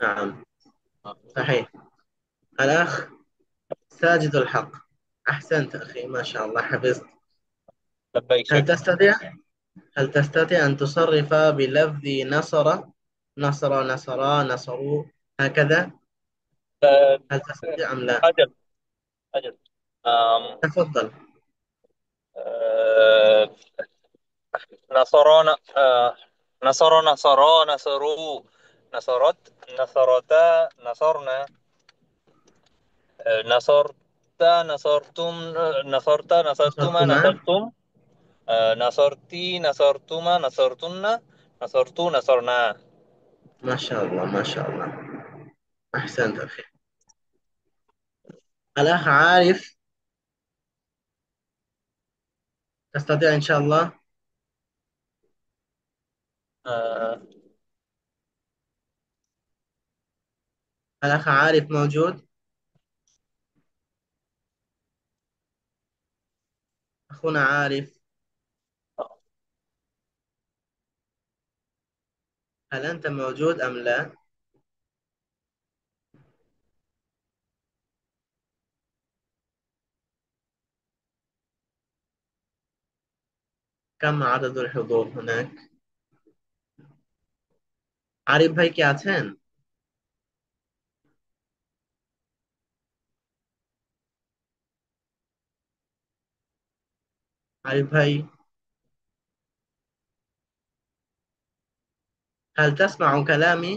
نعم. صحيح. الأخ ساجد الحق. أحسنت أخي، ما شاء الله حفظت. لبيك هل شيخ. تستطيع هل تستطيع أن تصرف بلفظ نصر؟ نصر، نصرا، نصروا، هكذا. آه، هل تستطيع أم لا؟ أجل أجل. آم، تفضل. آه، نصرنا، نصرا نصروا، نصرت، نصرتا، نصرنا، نصرت، نصرتم، نصرت، نصرتما، نصرتما. نصرتم، نصرتي، نصرتما، نصرتن، نصرت، نصرنا. ما شاء الله، ما شاء الله. أحسنت أخي. الأخ عارف، تستطيع إن شاء الله. آه، الأخ عارف موجود؟ أخونا عارف، هل أنت موجود أم لا؟ كم عدد الحضور هناك؟ আরিফ ভাই কি আছেন? আরিফ ভাই, هل تسمع كلامي؟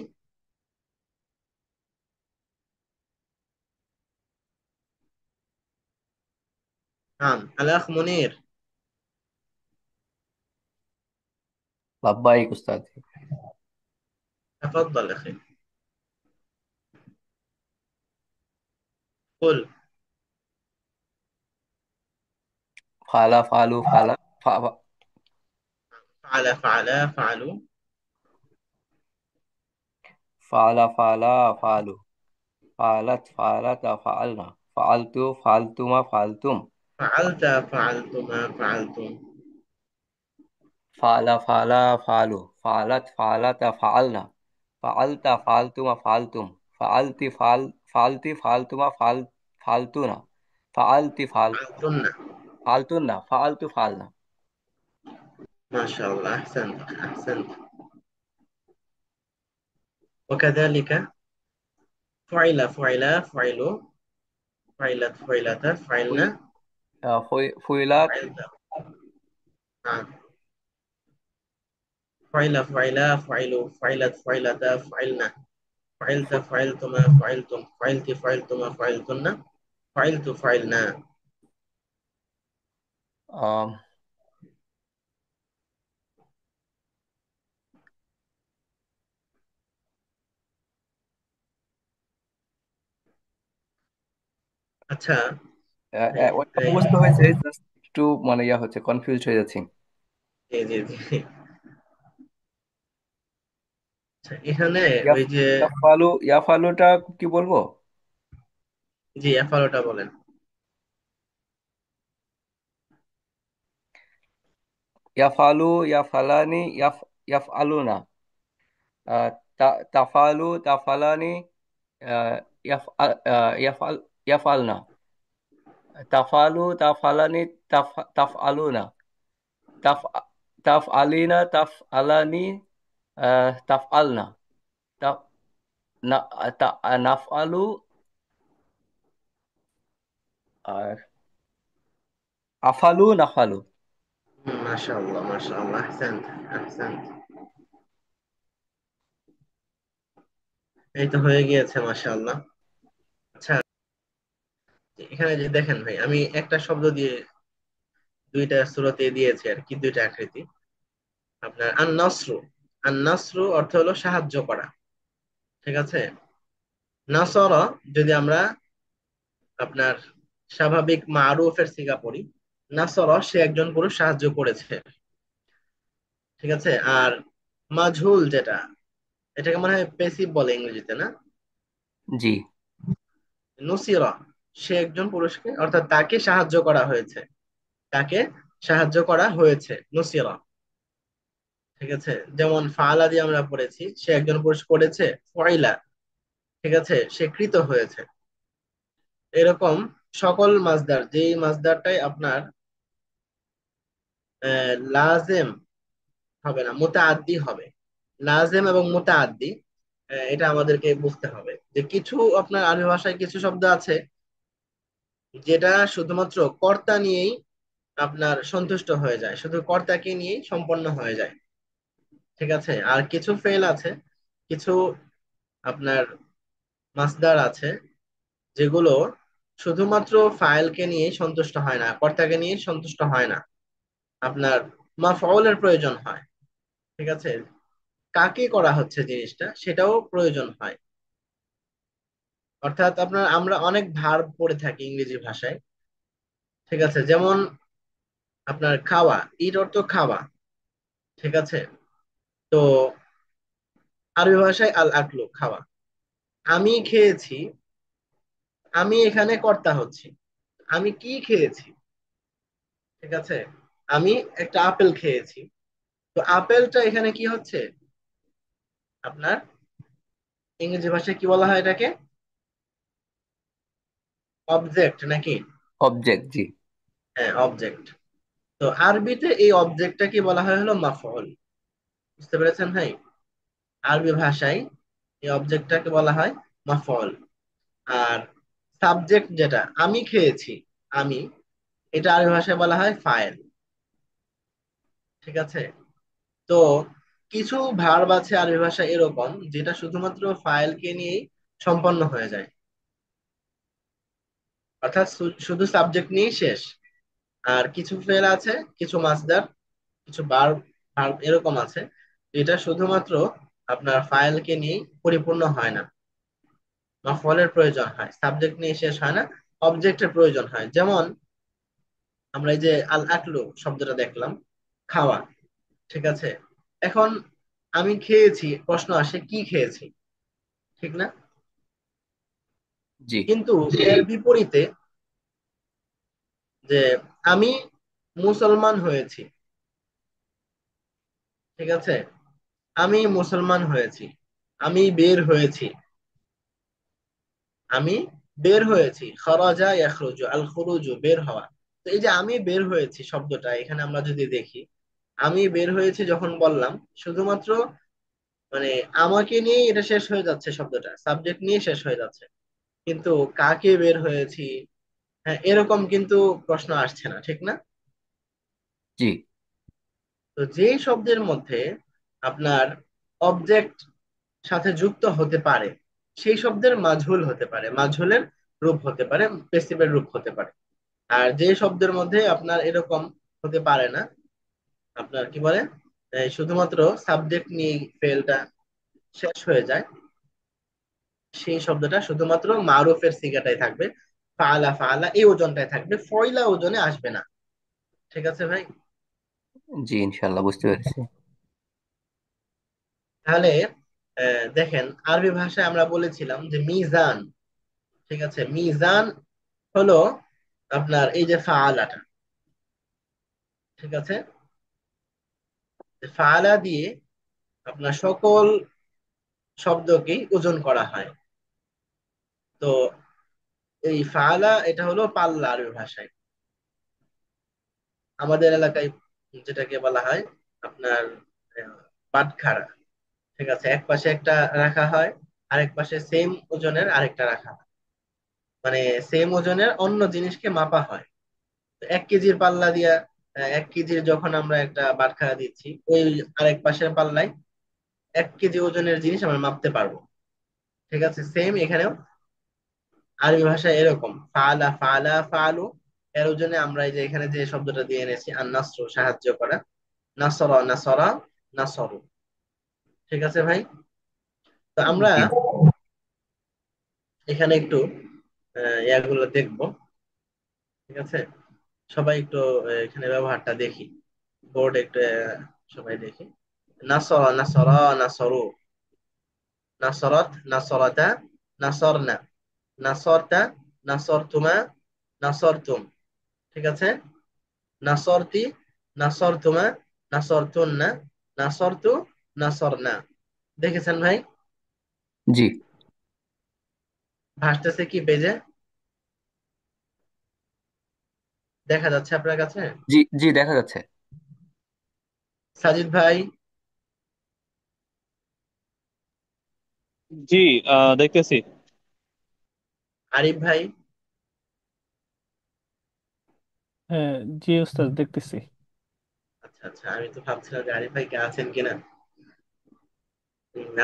نعم. الأخ منير، لبيك أستاذ. تفضل أخي، قل. فعل فعلوا فعل فعل، فعلا، فعلوا. فعل فعلا فعلوا، فعلت فعلت فعلنا، فعلت فعلتما فعلتم، فعلت، فعلتما، فعلتم. فعل فعلا فعلوا، فعلت فعلت فعلنا، فعلت فعلتما فعلتم، فعلت فعلت فعلتما فعلتنا، فعلت فعلتن. فعلتنا، فعلت فعلنا. ما شاء الله، أحسنت أخي، أحسنت. وكذلك فعل، فعلا، فعلوا، فعلت، فعلت، في فعلنا، فعلت. فعلت. نعم. فعل، فعلا، فعلوا، فعلت، فعلتا، فعلنا، فعلت، فعلتما، فعلتم، فعلت، فعلتما، فعلتن، فعلت، فعلنا. آم، আচ্ছা। ওইটা এই, মুখস্থ হয়েছে, জাস্ট একটু মানে ইয়া হচ্ছে, কনফিউজ হয়ে যাচ্ছি। জি জি জি। আচ্ছা, এখানে ওই যে, ইয়াফালু, ইয়াফালুটা কি বলবো? জি এফআরওটা বলেন। ইয়াফালু, ইয়াফালানি, ইয়াফআলুনা, আহ, তাফালু, তাফালানি, ইয়াফআল, ইয়াফআলনা, তাফালু, তাফালানি, তাফআলুনা, তাফ তাফআলিনা, তাফআলানি, তাফআলনা, তাফ না নাফআলু, আর আফালু, নাফালু। মাশাআল্লাহ, মাশাআল্লাহ, আহসান্ত, আহসান্ত। এই তো হয়ে গিয়েছে, মাশাআল্লাহ। আচ্ছা, এখানে যে দেখেন ভাই, আমি একটা শব্দ দিয়ে দুইটা সূরাতে দিয়েছি আর কি, দুইটা আকৃতি। আপনার আন-নাসরু, আন-নাসরু অর্থ হলো সাহায্য করা। ঠিক আছে। নাসরা, যদি আমরা আপনার স্বাভাবিক মারুফের সিগা পড়ি, নাসরা সে একজন পুরুষ সাহায্য করেছে। ঠিক আছে। আর মাজহুল যেটা, এটাকে মনে হয় পেসিভ বলে ইংরেজিতে, না? জি। নুসিরা, সে একজন পুরুষকে, অর্থাৎ তাকে সাহায্য করা হয়েছে, তাকে সাহায্য করা হয়েছে, নুসিরা। ঠিক আছে। যেমন ফাআলা দিয়ে আমরা পড়েছি, সে একজন পুরুষ করেছে, ফাইলা, ঠিক আছে, সে কৃত হয়েছে। এরকম সকল মাসদার, যেই মাসদারটাই আপনার লাজেম হবে না, মুতাআদ্দি হবে। লাজেম এবং মুতাআদ্দি, এটা আমাদেরকে বুঝতে হবে যে কিছু আপনার আরবি ভাষায় কিছু শব্দ আছে যেটা শুধুমাত্র কর্তা নিয়েই আপনার সন্তুষ্ট হয়ে যায়, শুধু কর্তাকে নিয়েই সম্পন্ন হয়ে যায়। ঠিক আছে, আর কিছু ফেল আছে, কিছু আপনার মাসদার আছে যেগুলো শুধুমাত্র ফাইলকে নিয়ে সন্তুষ্ট হয় না, কর্তাকে নিয়ে সন্তুষ্ট হয় না, আপনার মাফউলের প্রয়োজন হয়। ঠিক আছে, কাকে করা হচ্ছে জিনিসটা সেটাও প্রয়োজন হয়। অর্থাৎ আপনার আমরা অনেক ভার্ব পড়ে থাকি ইংরেজি ভাষায়। ঠিক আছে, যেমন আপনার খাওয়া, ইট অর্থ খাওয়া। ঠিক আছে, তো আরবি ভাষায় আল আকলু খাওয়া। আমি খেয়েছি, আমি এখানে কর্তা হচ্ছি। আমি কি খেয়েছি? ঠিক আছে, আমি একটা আপেল খেয়েছি। তো আপেলটা এখানে কি হচ্ছে আপনার, ইংরেজি ভাষায় কি বলা হয় এটাকে? অবজেক্ট নাকি? অবজেক্ট, জি। হ্যাঁ, অবজেক্ট। তো আরবিতে এই অবজেক্টটাকে বলা হয় হলো মাফউল। বুঝতে পেরেছেন ভাই? আরবি ভাষায় এই অবজেক্টটাকে বলা হয় মাফউল। আর সাবজেক্ট যেটা আমি খেয়েছি, আমি, এটা আরবি ভাষায় বলা হয় ফাইল। ঠিক আছে, তো কিছু ভার্ব আছে আরবি ভাষায় এরকম যেটা শুধুমাত্র ফাইলকে নিয়েই সম্পন্ন হয়ে যায়, অর্থাৎ শুধু সাবজেক্ট নিয়েই শেষ। আর কিছু ফেল আছে, কিছু মাসদার, কিছু ভার্ব ভার্ব এরকম আছে যেটা শুধুমাত্র আপনার ফাইলকে নিয়েই পরিপূর্ণ হয় না, মাফউলের প্রয়োজন হয়, সাবজেক্ট নিয়ে শেষ হয় না, অবজেক্টের প্রয়োজন হয়। যেমন আমরা এই যে আল আকলু শব্দটা দেখলাম, খাওয়া। ঠিক আছে, এখন আমি খেয়েছি, প্রশ্ন আসে কি খেয়েছি, ঠিক না? জি। কিন্তু এর বিপরীতে যে আমি মুসলমান হয়েছি। ঠিক আছে, আমি মুসলমান হয়েছি, আমি বের হয়েছি, আমি বের হয়েছি। খরাজা ইয়াখরুজু, আল খুরুজু বের হওয়া। তো এই যে আমি বের হয়েছি শব্দটা এখানে আমরা যদি দেখি, আমি বের হয়েছি যখন বললাম, শুধুমাত্র মানে আমাকে নিয়ে এটা শেষ হয়ে যাচ্ছে, শব্দটা সাবজেক্ট নিয়ে শেষ হয়ে যাচ্ছে, কিন্তু কাকে বের হয়েছি, হ্যাঁ, এরকম কিন্তু প্রশ্ন আসছে না, ঠিক না? জি। তো যেই শব্দের মধ্যে আপনার অবজেক্ট সাথে যুক্ত হতে পারে সেই শব্দের মাঝহুল হতে পারে, মাঝহুলের রূপ হতে পারে, পেসিভের রূপ হতে পারে। আর যে শব্দের মধ্যে আপনার এরকম হতে পারে না, আপনার কি বলে, শুধুমাত্র সাবজেক্ট নিয়ে ফেলটা শেষ হয়ে যায়, সেই শব্দটা শুধুমাত্র মারুফের সিগাটাই থাকবে, ফাআলা ফাআলা এই ওজনটাই থাকবে, ফয়লা ওজনে আসবে না। ঠিক আছে ভাই? জি, ইনশাল্লাহ বুঝতে পেরেছি। তাহলে দেখেন আরবি ভাষায় আমরা বলেছিলাম যে মিজান। ঠিক আছে, মিজান হলো আপনার এই যে ফাআলাটা। ঠিক আছে, ফাআলা দিয়ে আপনার সকল শব্দকেই ওজন করা হয়। তো এই ফাআলা এটা হলো পাল্লা আরবি ভাষায়। আমাদের এলাকায় যেটাকে বলা হয় আপনার আহ, বাটখারা। ঠিক আছে, এক পাশে একটা রাখা হয়, আরেক পাশে সেম ওজনের আরেকটা রাখা হয়, মানে সেম ওজনের অন্য জিনিসকে মাপা হয়। তো 1 কেজির পাল্লা দিয়া 1 কেজির যখন আমরা একটা বাটখারা দিচ্ছি, ওই আরেক পাশের পাল্লায় 1 কেজি ওজনের জিনিস আমরা মাপতে পারবো। ঠিক আছে, সেম এখানেও আরবি ভাষায় এরকম ফালা ফালা ফালু, এর ওজনে আমরা এই যে এখানে যে শব্দটা দিয়ে এনেছি আর নাসর সাহায্য করা, নাসরা নাসরা নাসরু। ঠিক আছে ভাই? তো আমরা জি। এখানে একটু ইয়াগুলো দেখবো। ঠিক আছে, সবাই একটু এখানে ব্যবহারটা দেখি, বোর্ড একটু সবাই দেখি। নাসরা নাসরা নাসরু, নাসরাত নাসরাতা নাসরনা, নাসরতা নাসরতুমা নাসরতুম। ঠিক আছে, নাসরতি নাসরতুমা নাসরতুন্না নাসরতু নাসরনা। দেখেছেন ভাই? জি। ভাসতেছে কি পেজে? দেখা যাচ্ছে আপনার কাছে? জি জি, দেখা যাচ্ছে। সাজিদ ভাই? জি, দেখতেছি। আরিফ ভাই? হ্যাঁ, জি ওস্তাদ দেখতেছি। আচ্ছা আচ্ছা, আমি তো ভাবছিলাম যে আরিফ ভাই কে আছেন কিনা।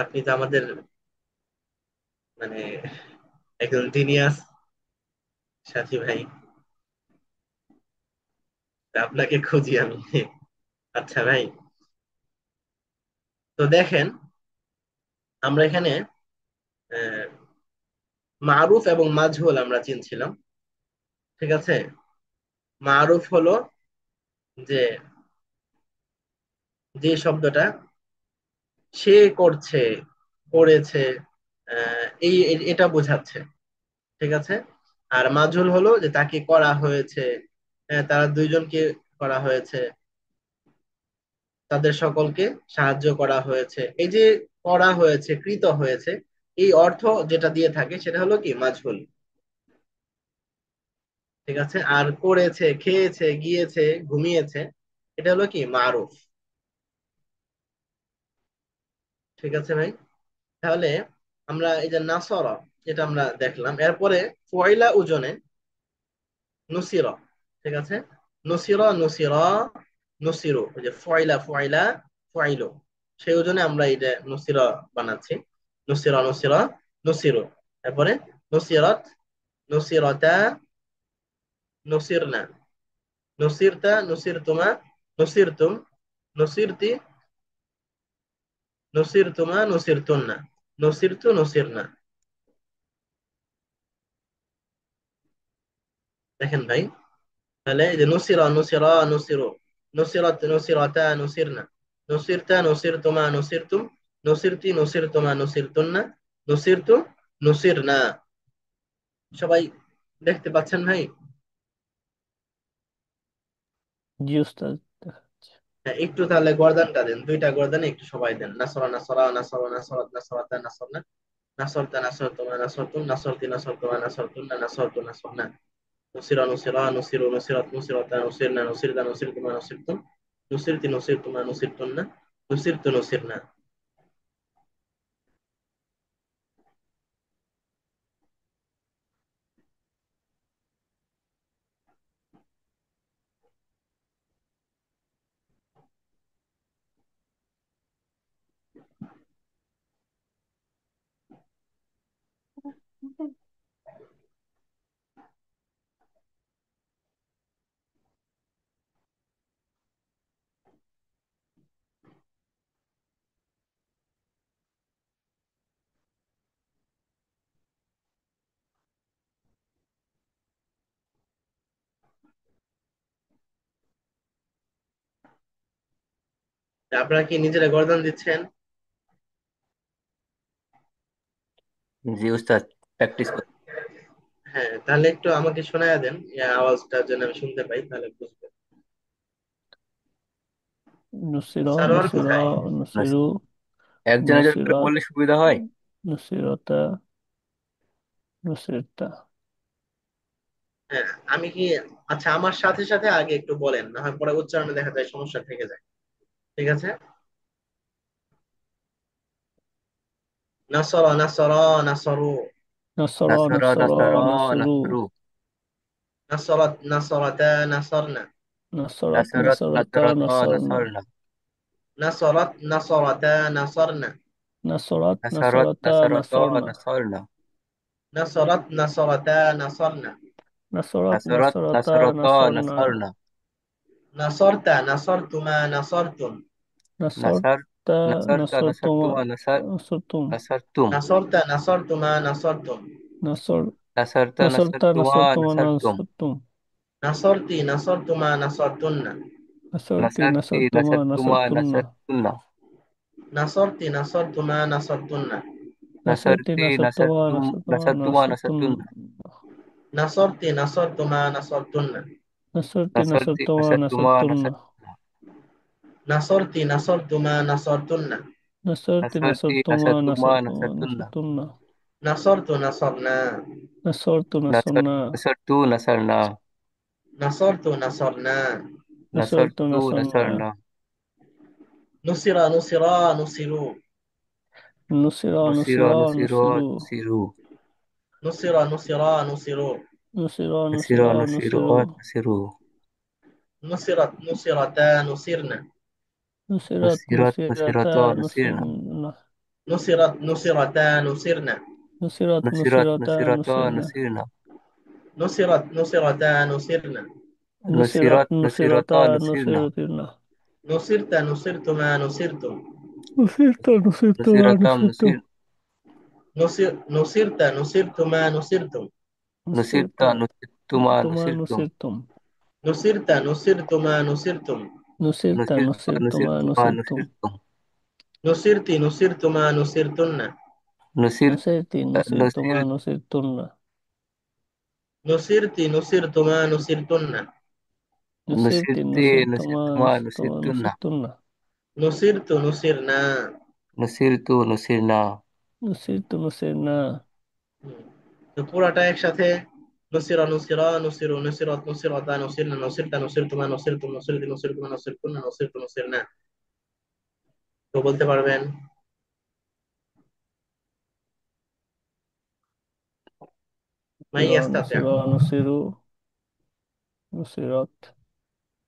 আপনি তো আমাদের মানে একজন জিনিয়াস সাথী ভাই, তা আপনাকে খুঁজি আমি। আচ্ছা ভাই, তো দেখেন, আমরা এখানে আহ, মারুফ এবং মাজহুল আমরা চিনছিলাম। ঠিক আছে? মারুফ হলো যে, যে শব্দটা সে করছে, করেছে, এটা বোঝাচ্ছে। ঠিক আছে? আর মাজহুল হলো যে তাকে করা হয়েছে, তারা দুইজনকে করা হয়েছে, তাদের সকলকে সাহায্য করা হয়েছে। এই যে করা হয়েছে, কৃত হয়েছে, এই অর্থ যেটা দিয়ে থাকে সেটা হলো কি মাজহুল। ঠিক আছে? আর করেছে, খেয়েছে, গিয়েছে, ঘুমিয়েছে, এটা হলো কি মারুফ। ঠিক আছে ভাই? তাহলে আমরা এই যে নাসরা, এটা আমরা দেখলাম। এরপরে ফয়লা ওজনে নুসিরা। ঠিক আছে? নুসিরা, নুসিরা, নুসিরু, ওই যে ফয়লা, ফয়লা, ফয়লু, সেই ওজনে আমরা এটা নুসিরা বানাচ্ছি। নুসিরা, নুসিরা, নুসিরু। তারপরে নুসিরাত, নুসিরাতা, নুসিরনা, নুসিরতা, নুসিরতুমা, নুসিরতুম, নুসিরতি, নুসিরতুমা, নুসিরতুন্না, নুসিরতু, নুসিরনা। দেখেন ভাই, তাহলে এই যে নুসিরা, নুসিরা, নুসিরু, নুসিরাত, নুসিরাতা, নুসিরনা, নুসিরতা, নুসিরতুমা, নুসিরতুম, নুসিরতি, নুসিরতুমা, নুসিরতুন্না, নুসিরতু, নুসিরনা। সবাই দেখতে পাচ্ছেন ভাই? জি ওস্তাদ দেখা যাচ্ছে। হ্যাঁ, একটু তাহলে গর্দানটা দেন, দুইটা গর্দানে একটু সবাই দেন। নাসরা, নাসরা, নাসরা, নাসরাত, নাসরাতা, নাসরনা, নাসরতা, নাসরতুমা, নাসরতুম, নাসরতি, নাসরতুমা, নাসরতুন্না, নাসরতু, নাসরনা, নুসিরা, নুসিরা, নুসিরু, নুসিরাত, নুসিরাতা, নুসিরনা, নুসিরতা, নুসিরতুমা, নুসিরতুম, নুসিরতি, নুসিরতুমা, নুসিরতুন্না, নুসিরতু, নুসিরনা। আপনারা কি নিজেরা গর্দান দিচ্ছেন? জি উস্তাদ, প্র্যাকটিস করছি। হ্যাঁ, তাহলে একটু আমাকে শোনায়া দেন, আওয়াজটা যেন আমি শুনতে পাই, তাহলে বুঝবো। নুসিরা, সারোয়ার নুসিরা, কোথায়? ব্যাস, নুসিরু, একজনের জন্য করে নুসিরাত, বললে সুবিধা হয়। নুসিরাতা, নুসিরতা। হ্যাঁ, আমি কি, আচ্ছা আমার সাথে সাথে আগে একটু বলেন, না হয় পরে উচ্চারণে দেখা যায় সমস্যা থেকে যায়। ঠিক আছে? নাসরা, নাসরা, নাসরু, নাসরা, নাসারা নাসরা, নাসারা নাসরু, নাসারু, নাসরাত, নাসরাতা, নাসরনা, নাসরাত, নাসারাত নাসরাতা, নাসারাতা নাসরনা, নাসারনা, নাসরাত, নাসরাতা, নাসরনা, নাসরাত, নাসারাত নাসরাতা, নাসারাতা নাসরনা, নাসারনা, নাসরাত, নাসরাতা, নাসরনা, নাসরাত, নাসারাত নাসরাতা, নাসারাতা নাসরনা, নাসারনা, নাসরতা, নাসরতুমা, নাসরতুম, নাসার নাসরতা, নাসারতা নাসরতুমা, নাসারতুমা নাসার নাসরতুম, নাসারতুম, নাসরতা, নাসরতুমা, নাসরতুম, নাসর, নাসারতা নাসরতা, নাসারতুমা নাসরতুমা, নাসারতুম, নাসরতুম, নাসরতি, নাসরতুমা, নাসরতুন্না, নাসরতি, নাসারতি নাসরতুমা, নাসারতুমা নাসরতুন্না, নাসারতুন্না, নাসরতি, নাসরতুমা, নাসরতুন্না, নাসরতি, নাসারতি নাসরতুমা, নাসারতুম নাসরতুমা, নাসারতুমা নাসারতুন্না, নাসরতুন্না, নাসরতি, নাসরতুমা, নাসরতুন্না, নাসরতি, নাসারতি নাসরতুমা, নাসারতুমা নাসরতুন্না, নাসারতুন্না, নাসরতি, নাসরতুমা, নাসরতুন্না, নাসরতি, নাসারতি নাসরতুমা, নাসারতুমা নাসরতুমা, নাসারতুন্না, নাসরতুন্না, নাসরতু নাসরনা। نصرت নাসার نصرنا নাসারতু নাসারনা নাসরতু নাসরনা। نصرت নাসারতু نصرنا নাসারনা নুসিরা নুসিরা নুসিরু। نصر নুসিরা نصر নুসিরা نصروا নুসিরু নুসিরা নুসিরা নুসিরু। نصر نصر নুসিরা নুসিরা نصروا নুসিরু নুসিরাত নুসিরাতা নুসিরনা। نصرت নুসিরাত نصرتا নুসিরাতা নুসিরনা نصرنا নুসিরাত নুসিরাতা নুসিরনা। نصرت নুসিরাত نصرتا নুসিরাতা نصرنا নুসিরনা নুসিরাত নুসিরাতা নুসিরনা। نصرت নুসিরাত নুসিরাতা نصرتا নুসিরনা نصرتنا নুসিরতা নুসিরতুমা নুসিরতুম। نصرت نصرتما নুসিরাতাম نصرتم নুসির নুসিরতা নুসিরতুমা নুসিরতুম। نصرت নুসিরতা নুসিরতুমা نصرتما নুসিরতুম نصرتم নুসিরতা নুসিরতুমা নুসিরতুম। نصرت নুসিরতা نصرتما নুসিরতুমা نصرتم নুসিরতুম নুসিরতি নুসিরতুমা নুসিরতুন্না। নুসির نصرت نصرتما নুসির نصرتن নুসিরতি নুসিরতুমা নুসিরতুন্না। نصرت নুসিরতি نصرتما নুসিরতুমা نصرتما নুসিরতুন্না نصرتن নুসিরতু নুসিরনা। নুসিরতু নুসিরনা نصرت نصرنا হুম। তো পুরাটা একসাথে নুসিরা নুসিরা নুসিরু নুসিরাত নুসিরাতা নুসিরনা নুসিরতা নুসিরতুমা নুসিরতুম নুসিরতি নুসিরতুমা নুসিরতুন্না নুসিরতু নুসিরনা। তো বলতে পারবেন? মাই نصر ইয়াস্তাতি। نصر نصر نصرت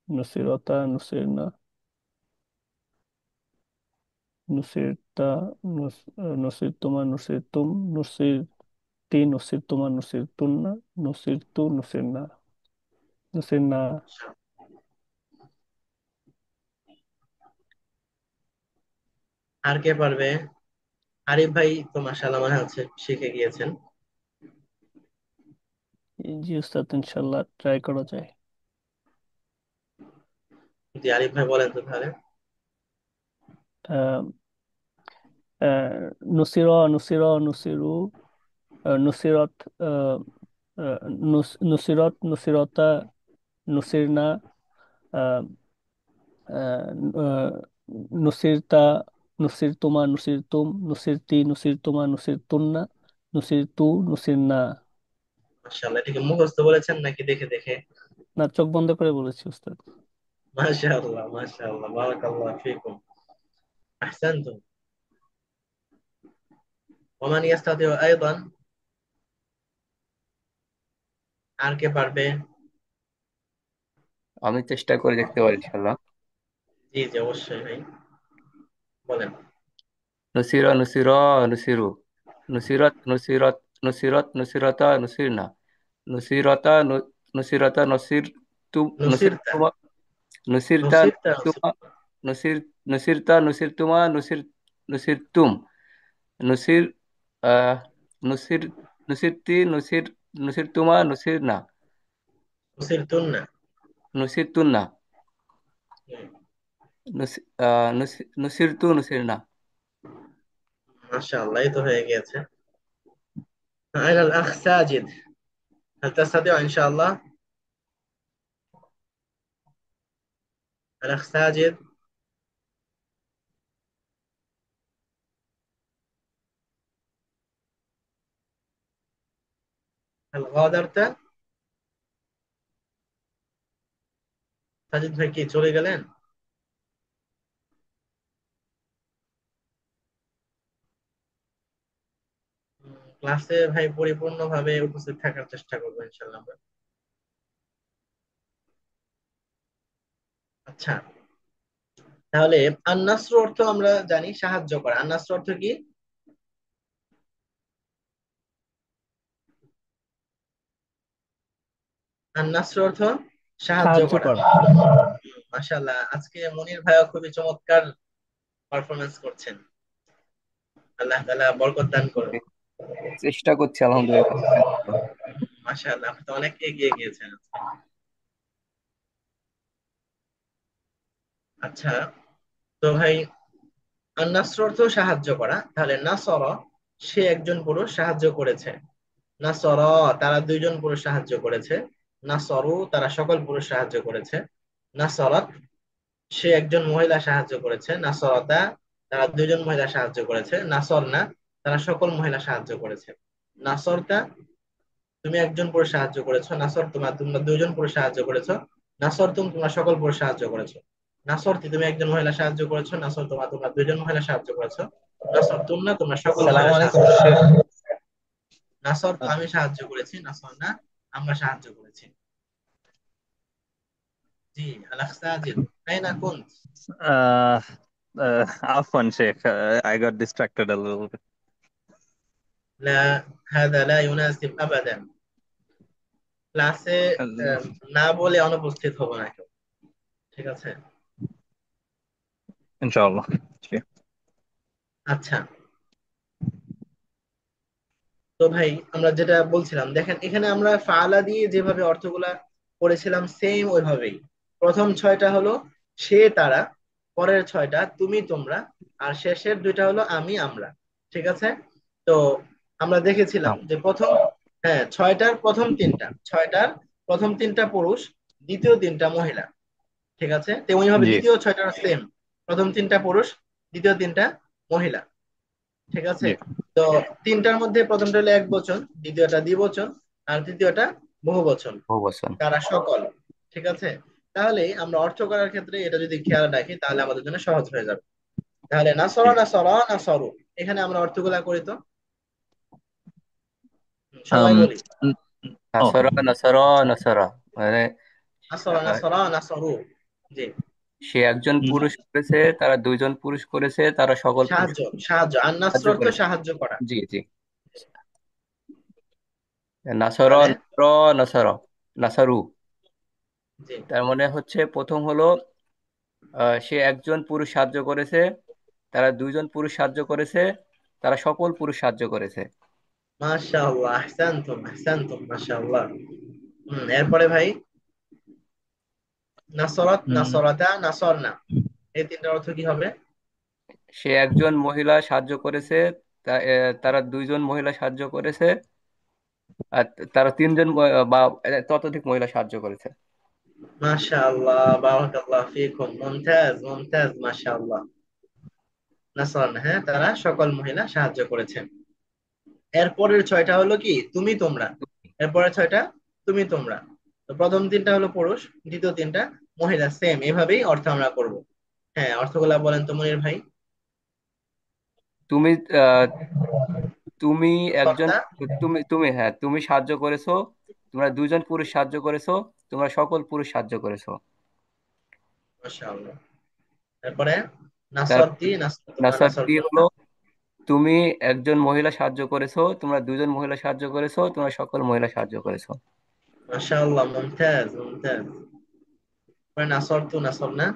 نصرتا نصرنا نصرتا نصرتما نصرتم نصرتي نصرتما نصرتن نصرت نصرنا نصرنا আর কে পারবে? আরিফ ভাই তো মাশাআল্লাহ মনে হচ্ছে শিখে গিয়েছেন। জি উস্তাদ ইনশাল্লাহ ট্রাই করা যায় জি আরিফ ভাই বলেন তো তাহলে। আহ, নুসিরা নুসিরা নুসিরু নুসিরত নুসিরত নুসিরতা নুসিরনা আহ, আহ, আহ, নুসিরতা নুসিরতুমা নুসিরতুম নুসিরতি নুসিরতুমা নুসিরতুন্না নুসিরতু নুসিরনা মাশাআল্লাহ, এটাকে মুখস্থ বলেছেন নাকি দেখে দেখে? না চোখ বন্ধ করে বলেছি উস্তাদ মাশাআল্লাহ মাশাআল্লাহ, বারাকাল্লাহু ফিকুম, আহসানতুম। ওমান ইয়াস্তাতিউ আইদান। আর কে পারবে? আমি চেষ্টা করে দেখতে পারি ইনশাআল্লাহ জি জি অবশ্যই ভাই, বলেন। নুসিরা নুসিরা নুসিরু নুসিরাত নুসিরাত নুসিরাত নুসিরাতা নুসিরনা নুসিরাতা নুসিরাতা নুসিরতা নুসিরতুমা নুসিরতা নুসিরতা নুসিরতুমা নুসির নুসিরতা নুসিরতুমা নুসিরতুম নুসির আহ নুসির নুসিরতি নুসিরতুমা নুসিরনা নুসিরতুন্না। নুসিরতুন্না হুম, নুসিরতু নুসিরনা মাশাআল্লাহ, এই তো হয়ে গিয়েছে। আইনাল আখ সাজিদ, هل تستطيع إن شاء الله؟ الأخ ساجد، هل غادرت؟ সাজিদ ভাই কি চলে গেলেন? ক্লাসে ভাই পরিপূর্ণভাবে উপস্থিত থাকার চেষ্টা করবো ইনশাল্লাহ আমরা। আচ্ছা, তাহলে আন-নাসর অর্থ আমরা জানি সাহায্য করা। আন-নাসর অর্থ কি? আন-নাসর অর্থ সাহায্য সাহায্য করা। করা মাশাআল্লাহ, আজকে মনির ভাইও খুবই চমৎকার পারফরমেন্স করছেন। আল্লাহ তাআলা বরকত দান করুন। চেষ্টা করছি আলহামদুলিল্লাহ মাশাআল্লাহ, আপনি তো অনেক এগিয়ে গিয়েছেন আজকে। আচ্ছা, তো ভাই আন-নাসর অর্থ সাহায্য করা, তাহলে নাসর সে একজন পুরুষ সাহায্য করেছে। নাসর তারা দুইজন পুরুষ সাহায্য করেছে। নাসরু তারা সকল পুরুষ সাহায্য করেছে। নাসরাত সে একজন মহিলা সাহায্য করেছে। নাসরাতা তারা দুইজন মহিলা সাহায্য করেছে। নাসরনা তারা সকল মহিলা সাহায্য করেছে। নাসরতা, তুমি একজন পুরুষ সাহায্য করেছো। নাসর তোমার, তোমরা দুইজন পুরুষ সাহায্য করেছো। নাসর তোমরা সকল পুরুষ সাহায্য করেছো। নাসরতি, তুমি একজন মহিলা সাহায্য করেছো। নাসর তোমরা দুইজন মহিলা সাহায্য করেছো। নাসর তোমরা সকল আসসালামু মহিলা আলাইকুম সাহায্য শেখ। করেছো। নাসর তো আমি সাহায্য করেছি, নাসর না আমরা সাহায্য করেছি। জি আলাখ সাজিদ, আইনা কুন্ত? Uh, عفوا شيخ, I got distracted a little bit. لا، هذا لا يناسب আবাদান। ক্লাসে না বলে অনুপস্থিত হবো না কেউ, ঠিক আছে? إن شاء الله. شيخ. আচ্ছা, তো ভাই আমরা যেটা বলছিলাম, দেখেন এখানে আমরা ফাআলা দিয়ে যেভাবে অর্থগুলা করেছিলাম সেম ওইভাবেই। প্রথম ছয়টা হলো সে তারা, পরের ছয়টা তুমি তোমরা, আর শেষের দুইটা হলো আমি আমরা, ঠিক আছে? তো আমরা দেখেছিলাম نعم. যে প্রথম, হ্যাঁ, ছয়টার প্রথম তিনটা পুরুষ, দ্বিতীয় তিনটা মহিলা, ঠিক আছে? তেমনি ভাবে জি দ্বিতীয় ছয়টা সেম, প্রথম তিনটা পুরুষ, দ্বিতীয় তিনটা মহিলা, ঠিক আছে? জি তো তিনটার মধ্যে প্রথমটা হলো এক বচন, দ্বিতীয়টা দ্বিবচন, আর তৃতীয়টা বহু বচন। বহু বচন। তারা সকল, ঠিক আছে? তাহলে আমরা অর্থ করার ক্ষেত্রে এটা যদি খেয়াল রাখি তাহলে আমাদের জন্য সহজ হয়ে যাবে। তাহলে নাসরা জি নাসরা নাসরু, এখানে আমরা অর্থগুলা করি তো। সবাই um, বলি, n- oh নাসরা নাসরা নাসরা, মানে নাসরা আহ, নাসরা নাসরু। জি, সে একজন n- পুরুষ করেছে, তারা দুইজন পুরুষ করেছে, তারা সকল পুরুষ সাহায্য, সাহায্য, আর নাসর সাহায্য অর্থ করেছে। সাহায্য করা। জি জি। নাসরা তাহলে নাসরা নাসরা নাসারু, জি, তার মানে হচ্ছে প্রথম হলো সে একজন পুরুষ সাহায্য করেছে, তারা দুইজন পুরুষ সাহায্য করেছে, তারা সকল পুরুষ সাহায্য করেছে। মাশাআল্লাহ, আহসানতুম আহসানতুম, মাশাআল্লাহ। এরপরে ভাই, নাসরাত mm, নাসরাতা নাসরনা, এই তিনটার অর্থ কি হবে? সে একজন মহিলা সাহায্য করেছে, তারা দুইজন মহিলা সাহায্য করেছে, আর তারা তিনজন বা ততোধিক মহিলা সাহায্য করেছে। মাশাআল্লাহ, বারাকাল্লাহ ফিকুম, মুমতাজ মুমতাজ, মাশাআল্লাহ। নাসরানা, হ্যাঁ, তারা সকল মহিলা সাহায্য করেছেন। এরপরের ছয়টা হলো কি তুমি তোমরা, এরপরের ছয়টা তুমি তোমরা। তো প্রথম তিনটা হলো পুরুষ, দ্বিতীয় তিনটা মহিলা, সেম এভাবেই অর্থ আমরা করব। হ্যাঁ, অর্থগুলা বলেন তো মনির ভাই। তুমি আহ, তুমি একজন, কর্তা, তুমি তুমি হ্যাঁ, তুমি সাহায্য করেছো, তোমরা দুইজন পুরুষ সাহায্য করেছো, তোমরা সকল পুরুষ সাহায্য করেছো। মাশাআল্লাহ। তারপরে তার নাসরতি নাসরতুমা নাসারটি নাসরতুন্না। হলো তুমি একজন মহিলা সাহায্য করেছো, তোমরা দুইজন মহিলা সাহায্য করেছো, তোমরা সকল মহিলা সাহায্য করেছো। মাশাআল্লাহ, মুমতাজ মুমতাজ। তারপরে নাসরতু নাসরনা।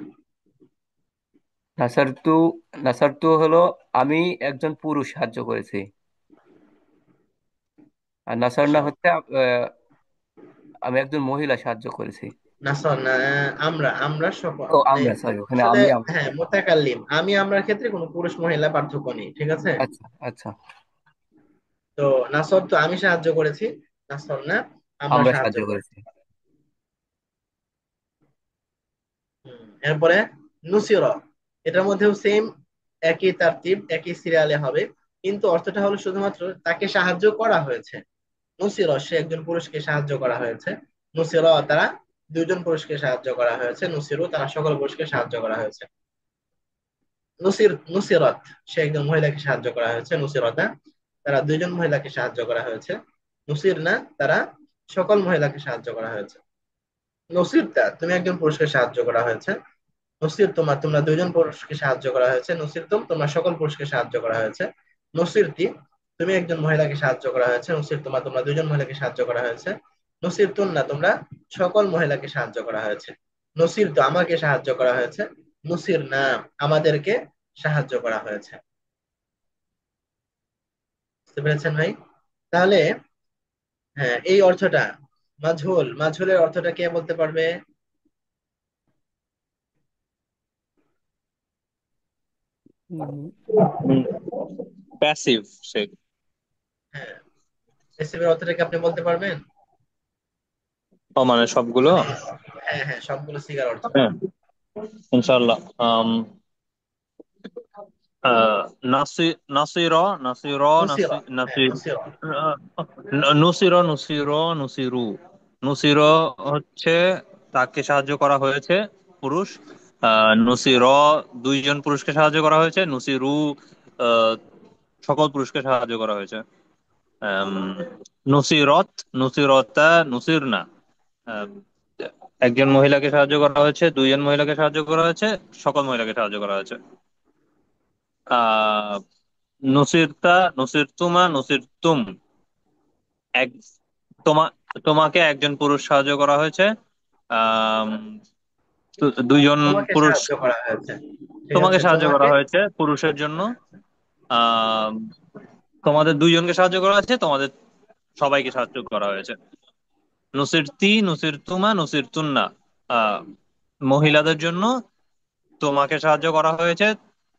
নাসারতু, নাসারতু হলো আমি একজন পুরুষ সাহায্য করেছি, আর নাসারনা মাশাআল্লাহ, হচ্ছে আমি একজন মহিলা সাহায্য করেছি। নাসরনা, আমরা আমরা সকল ও মানে, আমরা, সরি, ওখানে আসলে আমি আমরা। হ্যাঁ, মুতাকাল্লিম আমি আমরার ক্ষেত্রে কোনো পুরুষ মহিলা পার্থক্য নেই, ঠিক আছে? আচ্ছা আচ্ছা। তো নাসর তো আমি সাহায্য করেছি, নাসর না আমরা আমরা সাহায্য সাহায্য করেছি। করেছি। এরপরে নুসির, এটার মধ্যেও সেম, একই তারতিব একই সিরিয়ালে হবে, কিন্তু অর্থটা হলো শুধুমাত্র তাকে সাহায্য করা হয়েছে। নুসির, সে একজন পুরুষকে সাহায্য করা হয়েছে। নুসির, তারা দুইজন পুরুষকে সাহায্য করা হয়েছে। নুসিরু, তারা সকল পুরুষকে সাহায্য করা হয়েছে। নুসিরত, সে একজন মহিলাকে সাহায্য করা হয়েছে। নুসিরতা, তারা দুইজন মহিলাকে সাহায্য করা হয়েছে। নুসির না, তারা সকল মহিলাকে সাহায্য করা হয়েছে। নসিরতা, তুমি একজন পুরুষকে সাহায্য করা হয়েছে। নসির তোমরা দুইজন পুরুষকে সাহায্য করা হয়েছে। নসির তোমরা সকল পুরুষকে সাহায্য করা হয়েছে। নসিরতি, তুমি একজন মহিলাকে সাহায্য করা হয়েছে। নসির তোমরা দুইজন মহিলাকে সাহায্য করা হয়েছে। নসির তুন্না, তোমরা সকল মহিলাকে সাহায্য করা হয়েছে। নসির তো, আমাকে সাহায্য করা হয়েছে। নসির না, আমাদেরকে সাহায্য করা হয়েছে। বুঝতে পেরেছেন ভাই? তাহলে হ্যাঁ, এই অর্থটা মাঝহুলের অর্থটা কে বলতে পারবে? উম, প্যাসিভ শেখ। হ্যাঁ, রেসিপির অর্থটা কি আপনি বলতে পারবেন? ও মানে সবগুলো। মানে হ্যাঁ হ্যাঁ, সবগুলো সিগার অর্থ। হ্যাঁ ইনশাআল্লাহ। আহ, নাসি নাসির নাসির নাসি নুসিরা, হ্যাঁ নাসির নুসিরা। নুসির নুসির নুসিরু নুসির হচ্ছে তাকে সাহায্য করা হয়েছে, পুরুষ। নুসির দুইজন পুরুষকে সাহায্য করা হয়েছে। নুসিরু আহ, সকল পুরুষকে সাহায্য করা হয়েছে। আম, নুসিরত নুসিরতা নুসিরনা আহ, একজন মহিলাকে সাহায্য করা হয়েছে, দুইজন মহিলাকে সাহায্য করা হয়েছে, সকল মহিলাকে সাহায্য করা হয়েছে। আহ নুসিরতা নুসিরতুমা নুসিরতুম এক তোমা তোমাকে একজন পুরুষ সাহায্য করা হয়েছে। আম, দুইজন তোমাকে পুরুষ সাহায্য করা হয়েছে, ঠিক তোমাকে আছে সাহায্য করা তোমাকে। হয়েছে পুরুষের জন্য। আম, তোমাদের দুইজনকে সাহায্য করা হয়েছে, তোমাদের সবাইকে সাহায্য করা হয়েছে। নুসিরতি নুসিরতুমা নুসিরতুন্না আহ মহিলাদের জন্য তোমাকে সাহায্য করা হয়েছে,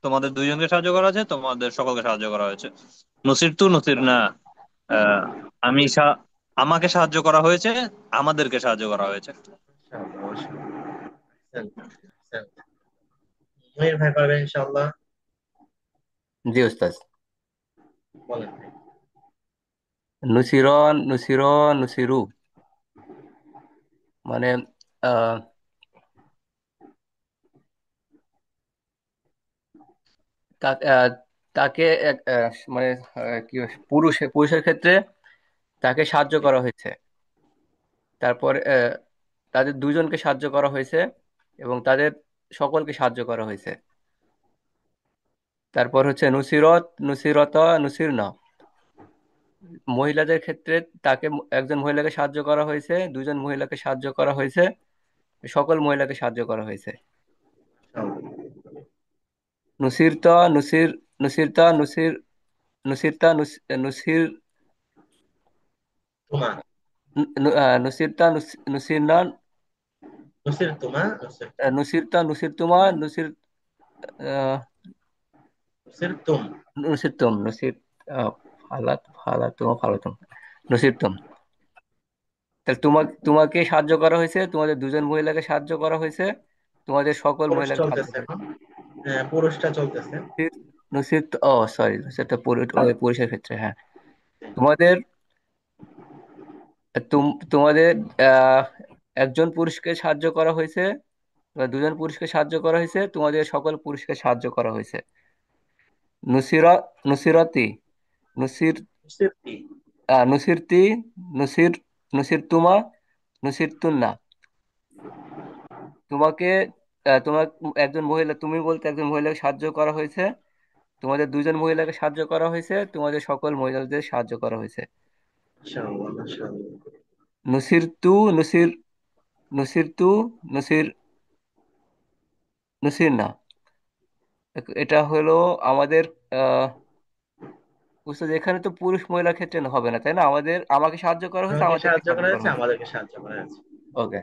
তোমাদের দুইজনকে সাহায্য করা হয়েছে, তোমাদের সকলকে সাহায্য করা হয়েছে। নুসিরতু নুসিরনা আহ, আমি আমাকে সাহায্য করা হয়েছে, আমাদেরকে সাহায্য করা হয়েছে। মাশাআল্লাহ, মাশাআল্লাহ। আহসান, আহসান। মনির ভাই পারবেন ইনশাআল্লাহ। জি ওস্তাদ। বলেন ভাই। নুসিরন নুসির নুসিরু মানে আহ, আহ, তাকে মানে কি পুরুষের ক্ষেত্রে তাকে সাহায্য করা হয়েছে। তারপর তাদের দুইজনকে সাহায্য করা হয়েছে এবং তাদের সকলকে সাহায্য করা হয়েছে। তারপর হচ্ছে নুসিরত নুসিরত নুসির না, মহিলাদের ক্ষেত্রে তাকে একজন মহিলাকে সাহায্য করা হয়েছে, দুইজন মহিলাকে সাহায্য করা হয়েছে, সকল মহিলাকে সাহায্য করা হয়েছে। মাশাআল্লাহ। নুসিরত নুসির নুসিরতা নুসির নুসিরতা নুসির তোমা, নুসিরতা নুসিরনা নুসির তোমা, নুসির তুম, নুসিরতা নুসিরতুমা নুসির আহ, নুসির তুম। নুসিরতুম নুসির ফালাত ফালাতুম ফালাতুম নুসিরতুম। তাহলে তোমাকে সাহায্য করা হয়েছে, তোমাদের দুজন মহিলাকে সাহায্য করা হয়েছে, তোমাদের সকল পুরুষ মহিলাকে সাহায্য চলতেছে করা এখন, হ্যাঁ পুরুষটা চলতেছে। হয়েছে। নুসির ও সরি, সেটা পুরুষের ক্ষেত্রে, হ্যাঁ। তোমাদের তোমাদের আহ, একজন পুরুষকে সাহায্য করা হয়েছে বা দুজন পুরুষকে সাহায্য করা হয়েছে, তোমাদের সকল পুরুষকে সাহায্য করা হয়েছে। নুসিরা নুসিরতি নুসির নুসির তি, নুসিরতি নুসির নুসিরতুমা নুসিরতুন্না, তোমাকে তোমার একজন মহিলা, তুমি বলতে একজন মহিলাকে সাহায্য করা হয়েছে, তোমাদের দুইজন মহিলাকে সাহায্য করা হয়েছে, তোমাদের সকল মহিলাদের সাহায্য করা হয়েছে। মাশাআল্লাহ, মাশাআল্লাহ। নুসিরতু নুসির নুসিরতু নুসির নুসির না, এটা হলো আমাদের আহ বুঝতে, এখানে তো পুরুষ মহিলার ক্ষেত্রে হবে না, তাই না? আমাকে সাহায্য করা হয়েছে, আমাকে আমাদেরকে সাহায্য সাহায্য করা করা হয়েছে, হয়েছে। আমাদেরকে সাহায্য করা হয়েছে। ওকে।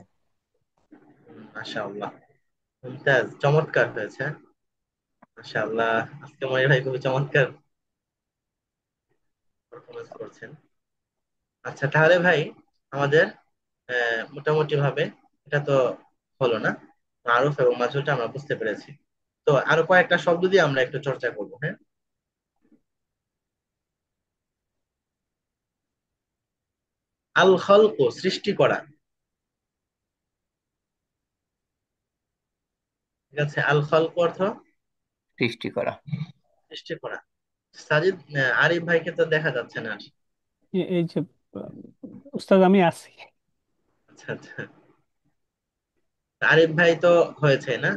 মাশাআল্লাহ, মুমতাজ, চমৎকার হয়েছে। মাশাআল্লাহ, আজকে মনির ভাই খুবই চমৎকার পারফরমেন্স করছেন। আচ্ছা তাহলে ভাই, আমাদের মোটামুটি ভাবে এটা তো হলো না, মারুফ এবং মাজহুরটা আমরা বুঝতে পেরেছি। তো আরো কয়েকটা শব্দ দিয়ে আমরা একটু চর্চা করবো, হ্যাঁ। আল খলকু, সৃষ্টি করা। ঠিক আছে, আল খলকু অর্থ সৃষ্টি করা। সৃষ্টি করা। সাজিদ, আরিফ ভাইকে তো দেখা যাচ্ছে না আর। এই যে আহ, উস্তাদ আমি আছি। আচ্ছা আচ্ছা, আরিফ ভাই তো হয়েছে না?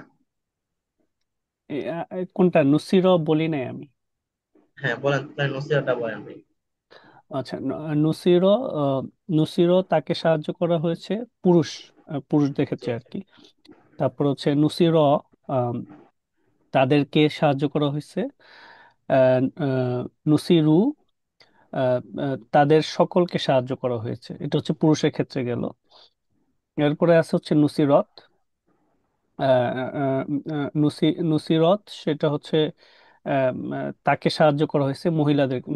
কোনটা নুসির বলি নাই আমি। হ্যাঁ বলেন, তাহলে নসিহতটা বলেন ভাই। আচ্ছা, নুসির নুসির তাকে সাহায্য করা হয়েছে, পুরুষ, পুরুষদের জি ক্ষেত্রে আর জি। কি। তারপর হচ্ছে নুসির তাদেরকে সাহায্য করা হয়েছে। নুসিরু তাদের সকলকে সাহায্য করা হয়েছে, এটা হচ্ছে পুরুষের ক্ষেত্রে গেল। এরপরে আছে হচ্ছে নুসিরত। আহ, আহ, নুসিরত সেটা হচ্ছে তাকে সাহায্য করা হয়েছে,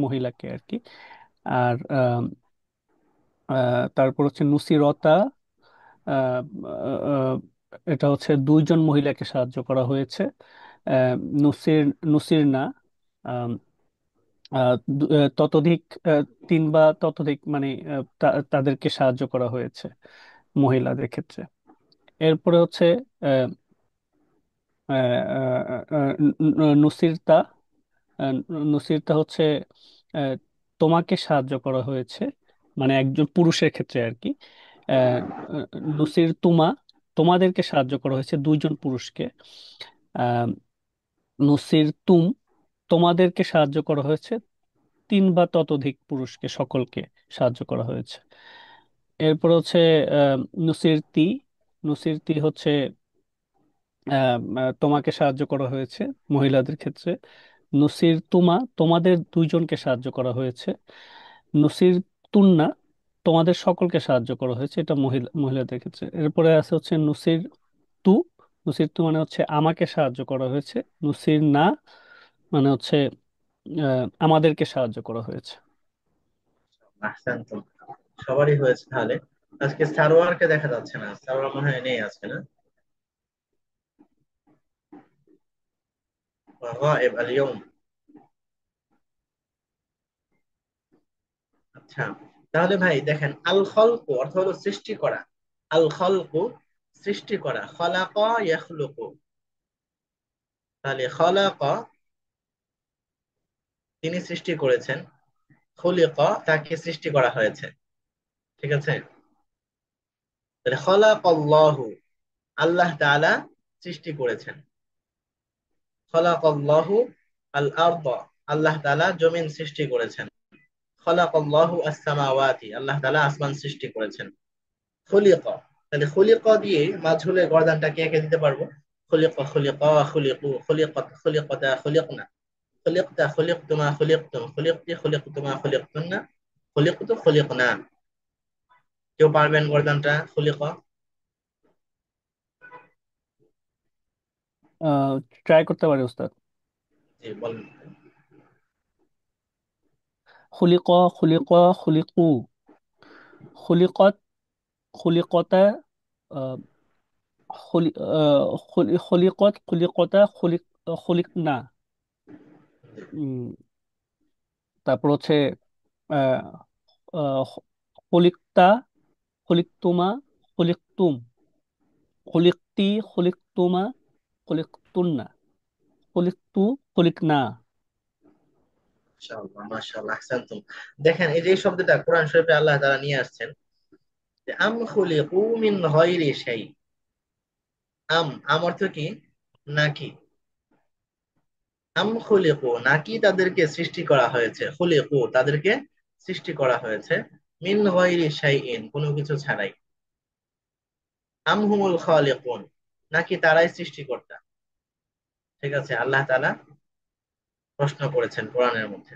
মহিলাকে আর কি। আর তারপর হচ্ছে নুসিরতা, আহ, আহ, এটা হচ্ছে দুইজন মহিলাকে সাহায্য করা হয়েছে। আহ, নুসির নুসির না, ততোধিক তিন বা ততোধিক মানে তাদেরকে সাহায্য করা হয়েছে মহিলাদের ক্ষেত্রে। এরপরে হচ্ছে আহ, আহ, আহ, আহ, নুসিরতা। আহ, নুসিরতা হচ্ছে আহ, তোমাকে সাহায্য করা হয়েছে, মানে একজন পুরুষের ক্ষেত্রে আর কি। আহ, আহ, নুসির তুমা, তোমাদেরকে সাহায্য করা হয়েছে দুইজন পুরুষকে। আহ, নুসির তুম, তোমাদেরকে সাহায্য করা হয়েছে তিন বা ততোধিক পুরুষকে, সকলকে সাহায্য করা হয়েছে। এরপর হচ্ছে আহ, নুসিরতি। নুসিরতি হচ্ছে তোমাকে সাহায্য করা হয়েছে মহিলাদের ক্ষেত্রে। নুসির তুমা, তোমাদের দুইজনকে সাহায্য করা হয়েছে। নুসির তুন্না, তোমাদের সকলকে সাহায্য করা হয়েছে, এটা মহিলাদের ক্ষেত্রে। এরপরে আছে হচ্ছে নুসির তু। নুসির তু মানে হচ্ছে আমাকে সাহায্য করা হয়েছে। নুসির না মানে হচ্ছে আমাদেরকে সাহায্য করা হয়েছে। আহসানতুম, সবারই হয়েছে তাহলে। আজকে সারোয়ারকে দেখা যাচ্ছে না, সারোয়ার মনে হয় নেই আজকে, না? গায়েব আল-ইয়াউম। আচ্ছা, তাহলে ভাই দেখেন, আল খলকু অর্থ হলো সৃষ্টি করা। আল খলকু সৃষ্টি করা, খলাকা ইয়াখলুকু। তাহলে খলাকা তিনি সৃষ্টি করেছেন, খুলিকা তাকে সৃষ্টি করা হয়েছে। ঠিক আছে? তাহলে খলাকাল্লাহু, আল্লাহ তাআলা সৃষ্টি করেছেন। খলাকাল্লাহু আল আরদ, আল্লাহ তাআলা জমিন সৃষ্টি করেছেন। খলাকাল্লাহু আস-সামাওয়াতি, আল্লাহ তাআলা আসমান সৃষ্টি করেছেন। খুলিকা, তাহলে খুলিকা দিয়ে মাঝহুলের গর্দানটা কে কে দিতে পারবো? খুলিকা, খুলিকা, খুলিকু, খুলিকাত, খুলিকাতা, খুলিকনা, খুলিকতা, খুলিকতুমা, খুলিকতুম, খুলিকতি, খুলিকতুমা, খুলিকতুন্না, খুলিকতু, খুলিকনা। কেউ পারবেন গর্দানটা খুলিকা? ট্রাই করতে পারি উস্তাদ। জি বলেন। খুলিক, খুলিক, খুলিকু, খুলিকত, খুলিকতা, আহ, খলিকত, খুলিকতা, খুলিকনা। উম, তারপর হচ্ছে আহ, আহ, খলিকতা, খলিকতুমা, খলিকতুম, খলিকতি, খলিকতুমা, খলিকতুন্না, খলিকতু, খলিকনা। মাশাআল্লাহ, মাশাআল্লাহ, আহসানতুম। দেখেন, এই যে এই শব্দটা কোরআন শরীফে আল্লাহ তাআলা নিয়ে আসছেন, যে আম খুলিকু মিন গায়রি শাই। আম অর্থ কি? নাকি। আম খুলিকু, নাকি তাদেরকে সৃষ্টি করা হয়েছে, খুলিকু তাদেরকে সৃষ্টি করা হয়েছে, মিন গায়রি শাইইন কোনো কিছু ছাড়াই। আম হুমুল খালিকুন, নাকি তারাই সৃষ্টিকর্তা। ঠিক আছে, আল্লাহ তাআলা প্রশ্ন করেছেন কোরআনের মধ্যে।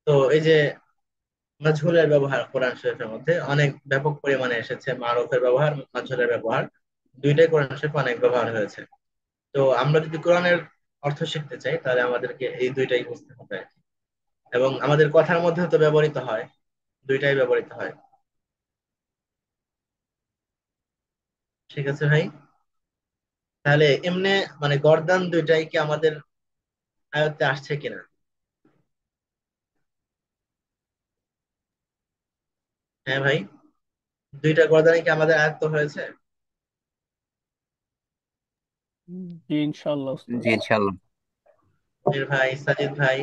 তো এই যে মাজহুলের ব্যবহার কোরআন শরীফের মধ্যে অনেক ব্যাপক পরিমাণে এসেছে, মারুফের ব্যবহার, মাজহুলের ব্যবহার, দুইটাই কোরআন শরীফে অনেক ব্যবহার হয়েছে। তো আমরা যদি কোরআনের অর্থ শিখতে চাই, তাহলে আমাদেরকে এই দুইটাই বুঝতে হবে আর কি। এবং আমাদের কথার মধ্যেও তো ব্যবহৃত হয়, দুইটাই ব্যবহৃত হয়। ঠিক আছে ভাই? তাহলে এমনে মানে গর্দান দুইটাই কি আমাদের আয়ত্তে আসছে কিনা? হ্যাঁ ভাই, দুইটা গর্দানই কি আমাদের আয়ত্ত হয়েছে? জি ইনশাআল্লাহ উস্তাদ। জি ইনশাল্লাহ। এর ভাই, সাজিদ ভাই।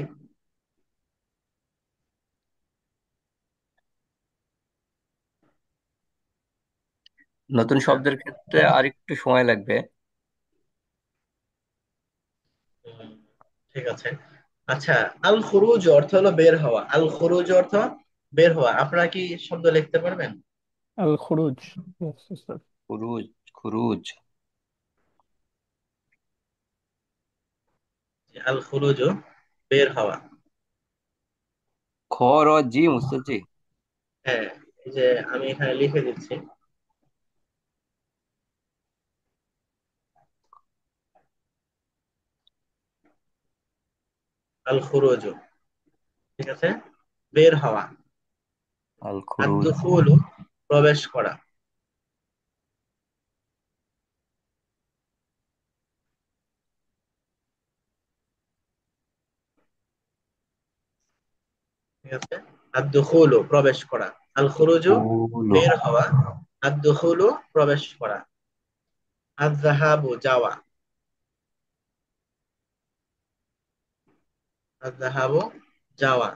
নতুন আচ্ছা। শব্দের ক্ষেত্রে আর একটু সময় লাগবে। হুম, ঠিক আছে। আচ্ছা, আল খুরুজ অর্থ হলো বের হওয়া, আল খুরুজ অর্থ বের হওয়া। আপনারা কি শব্দ লিখতে পারবেন? আল খুরুজ। Yes, উস্তাদ। খুরুজ, খুরুজ। আল খুরুজ, বের হওয়া। খ র জি মুস্তাদ জি। হ্যাঁ, এই যে আমি এখানে লিখে দিচ্ছি। আল খুরুজ, ঠিক আছে, বের হওয়া। আল খুরুজ। আদ-দুখুল, প্রবেশ করা। ঠিক আছে। আদ-দুখুলু প্রবেশ করা, আল খুরুজু কুলু। বের হওয়া, আদ-দুখুলু প্রবেশ করা, আয-যাহাবু যাওয়া, আয-যাহাবু যাওয়া,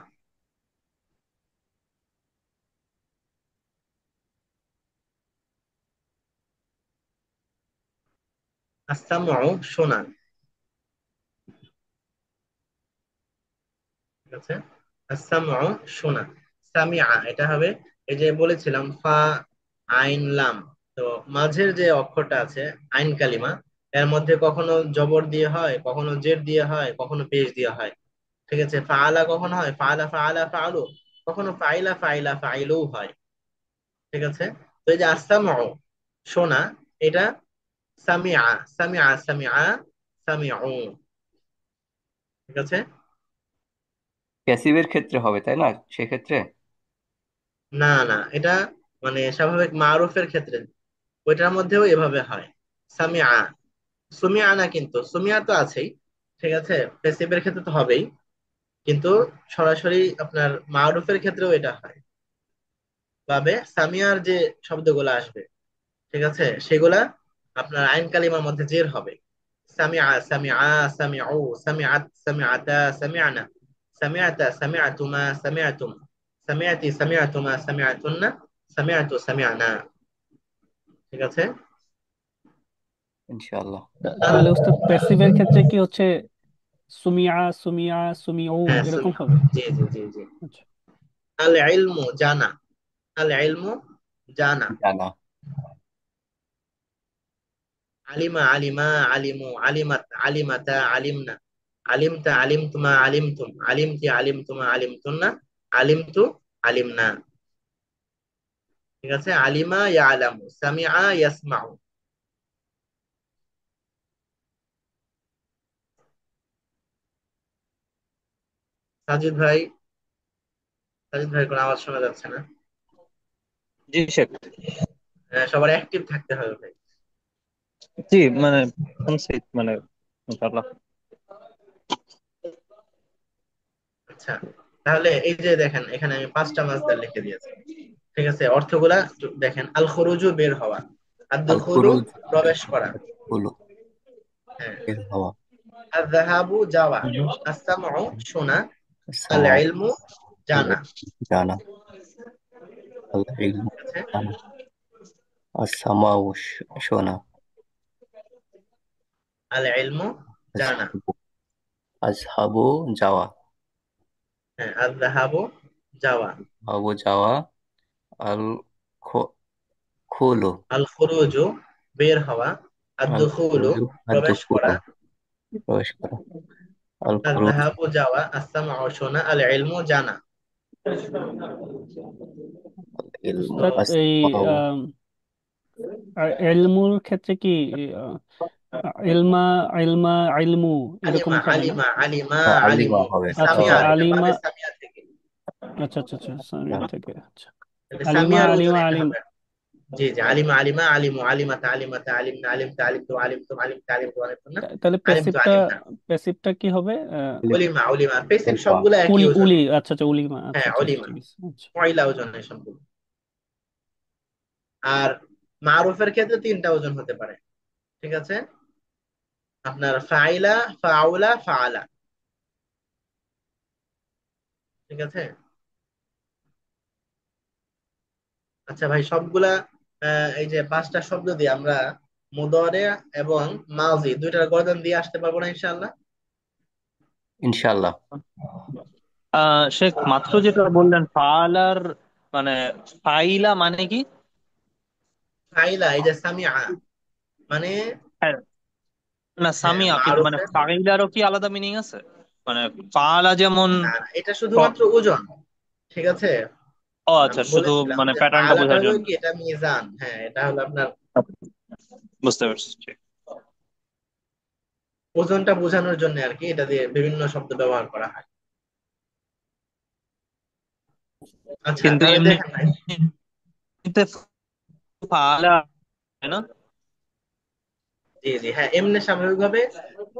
আস-সামউ শোনা। ঠিক আছে, আস-সামউ শোনা, সামিআ এটা হবে, এই যে বলেছিলাম ফা আইন লাম, তো মাঝের যে অক্ষরটা আছে আইন কালিমা, এর মধ্যে কখনো জবর দিয়ে হয়, কখনো জের দিয়ে হয়, কখনো পেশ দিয়ে হয়। ঠিক আছে, ফাআলা কখনো হয় ফাআলা ফাআলা ফাআলু, কখনো ফাইলা ফাইলা ফাইলু হয়। ঠিক আছে, তো এই যে আস-সামউ শোনা, এটা সামিআ সামিআ সামিআ সামিউ। ঠিক আছে। প্যাসিভের ক্ষেত্রে হবে তাই না সেক্ষেত্রে? না না, এটা মানে স্বাভাবিক মারুফের ক্ষেত্রে ওইটার মধ্যেও এভাবে হয়, সামিআ। সুমিআ না, কিন্তু সুমিআ তো আছেই। ঠিক আছে, পেসিভের ক্ষেত্রে তো হবেই, কিন্তু সরাসরি আপনার মারুফের ক্ষেত্রেও এটা হয়। ভাবে সামিয়ার যে শব্দগুলো আসবে, ঠিক আছে, সেগুলা আপনার আইন কালিমার মধ্যে জের হবে। সামিআ সামিআ সামিউ সামিআত সামিআতা সামিআনা সামিআতা সামিআতুমা সামিআতুম সামিআতি সামিআতুমা সামিআতুন্না সামিআতু সামিআনা। ঠিক আছে। ইনশাআল্লাহ। আর তাহলে উস্তাদ প্যাসিভের ক্ষেত্রে কি হচ্ছে সুমিয়া সুমিয়া সুমিউ হ্যাঁ, এরকম হবে? জি জি জি জি। আচ্ছা। আল ইলমু জানা, আল ইলমু জানা, জানা। আলিমা আলিমা আলিমু আলিমাত আলিমাতা আলিমনা আলিমতা আলিমতুমা আলিমতুম আলিমতি আলিমতুমা আলিমতুন্না আলিমতু আলিমনা। ঠিক আছে, আলিমা ইয়ালামু সামিআ ইয়াসমাউ। সাজিদ ভাই, সাজিদ ভাই কোনো আওয়াজ শোনা যাচ্ছে না। জি শেখ। সবার অ্যাক্টিভ থাকতে হবে ভাই। জি মানে শুনছি মানে ইনশাআল্লাহ। আচ্ছা, তাহলে এই যে দেখেন এখানে আমি পাঁচটা মাসদার লিখে দিয়েছি। ঠিক আছে, অর্থগুলা একটু দেখেন, আল খুরুজু বের হওয়া, আল আদ-দুখুলু খুরুজ প্রবেশ করা, হলো হ্যাঁ, বের হওয়া। আয-যাহাবু যাওয়া, আস-সামউ শোনা, আল সামাউ ইলমু জানা। জানা। আল ইলমু ঠিক আছে, জানা। আর সামাউ শোনা। আল ইলমু জানা, আজহাবু আজহাবু যাওয়া। হ্যাঁ, আয-যাহাবু যাওয়া, আবু যাওয়া। আল খো- খুলু। আল খুরুজু বের হওয়া, আল আদ-দুখুলু খুরুজু আর প্রবেশ করা, দুখুলু প্রবেশ করা। আল খুরুজ আয-যাহাবু যাওয়া, আস-সামউ শোনা, আল ইলমু জানা। আল ইলমু উস্তাদ এই আসমাউ। আর এলমুর ক্ষেত্রে কি আহ, ইলমা ইলমা ইলমু এরকম আলিমা হবে না? আলিমা আলিমা আলিমা আলিমু, হবে। আচ্ছা আচ্ছা সামিয়ার, এটা আলিমা। বাবে সামিয়া থেকে, আচ্ছা আচ্ছা আচ্ছা সামিয়া থেকে আচ্ছা। এটা আলিমা সামিয়ার আলিমা ওজনে এটা আলিম। হবে। জি জি, আলিমা আলিমা আলিমু আলিমাতা আলিমাতা আলিমনা আলিমতা আলিমতু আলিমতুম আলিমতা আলিমতু আলিমতুন্না তাহলে আলিমতু প্যাসিভটা আলিমনা। প্যাসিভটা কি হবে? উলিমা উলিমা পেসিভ ইলমা সবগুলো একই উলি উলি ওজনে। আচ্ছা আচ্ছা উলিমা আচ্ছা হ্যাঁ, আচ্ছা উলিমা ঠিক আছে আচ্ছা। পয়লা ওজনে সবগুলো। আর মারুফের ক্ষেত্রে তিনটা ওজন হতে পারে। ঠিক আছে, আপনার ফাইলা ফাউলা ফাআলা। ঠিক আছে। আচ্ছা ভাই, সবগুলা এই যে পাঁচটা শব্দ দিয়ে আমরা মুদরে এবং মাজি দুইটার গর্দন দিয়ে আসতে পারবো না ইনশাআল্লাহ? ইনশাআল্লাহ। শেখ মাত্র যেটা বললেন ফালার মানে ফাইলা মানে কি? ফাইলা এই যে সামিআ মানে, হ্যাঁ, না হ্যাঁ সামিয়া, কিন্তু মানে মারুফের, ফাইলারও কি আলাদা মিনিং আছে? মানে ফালা যেমন না না, এটা ক- শুধুমাত্র ওজন। ঠিক আছে, ও আমি আচ্ছা, শুধু বলেছিলাম মানে যে প্যাটার্নটা ফাআলাটা বোঝার হলো জন্য। কি, এটা মিজান, হ্যাঁ এটা হলো আপনার বুঝতে পারছি, ঠিক। ওজনটা বোঝানোর জন্য আর কি, এটা দিয়ে বিভিন্ন শব্দ ব্যবহার করা হয়। আচ্ছা, কিন্তু তাহলে দেখেন ভাই, এমনিতে ফালা, তাই না? জি জি, হ্যাঁ এমনি স্বাভাবিকভাবে